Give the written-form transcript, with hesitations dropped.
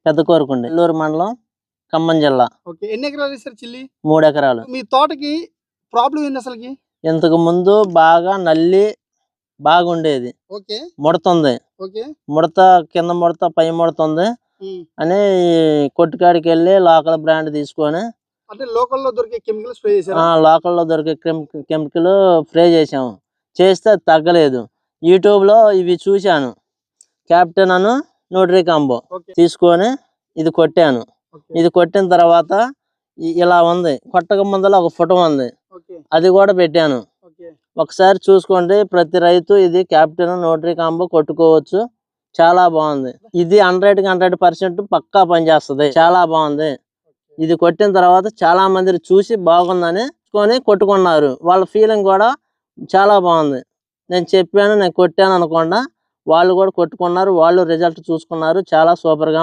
పెద్ద కోరుకుండి, నెల్లూరు మండలం, ఖమ్మం జిల్లా. ఓకే, ఎన్ని ఎకరాలు వేసారు చిల్లి? 3 ఎకరాలు. మీ తోటకి ప్రాబ్లం ఏంది అసలుకి? ఇంతకు ముందు బాగా నల్లి బాగుండేది. ఓకే, ముడతుంది, ఓకే, ముడత కింద ముడత పై ముడతుంది ఉమ్. అని కొట్టుకాడికి వెళ్ళి లోకల్ బ్రాండ్ తీసుకొని అంటే లోకల్లో దొరికే కెమికల్ స్ప్రే చేశారు. లోకల్లో దొరికే కెమికల్ స్ప్రే చేసాము. చేస్తే అది తగ్గలేదు. యూట్యూబ్లో ఇవి చూశాను, క్యాప్టెన్ అను న్యూట్రీ కాంబో ఓకే, తీసుకొని ఇది కొట్టాను. ఓకే, ఇది కొట్టిన తర్వాత ఇలా ఉంది, కొట్టక ముందర ఒక ఫోటో ఉంది, ఓకే, అది కూడా పెట్టాను. ఓకే. ఒకసారి చూసుకోండి, ప్రతి రైతు ఇది క్యాప్టెన్ న్యూట్రీ కాంబో కొట్టుకోవచ్చు. చాలా బాగుంది. ఇది 100కి 100% పక్కా పనిచేస్తుంది. చాలా బాగుంది. ఇది కొట్టిన తర్వాత చాలా మంది చూసి బాగుందని కొట్టుకున్నారు. వాళ్ళ ఫీలింగ్ కూడా చాలా బాగుంది. నేను చెప్పాను, నేను కొట్టాను అనకుండా వాళ్ళు కూడా కొట్టుకున్నారు. వాళ్ళు రిజల్ట్ చూసుకున్నారు. చాలా సూపర్ గా ఉంది.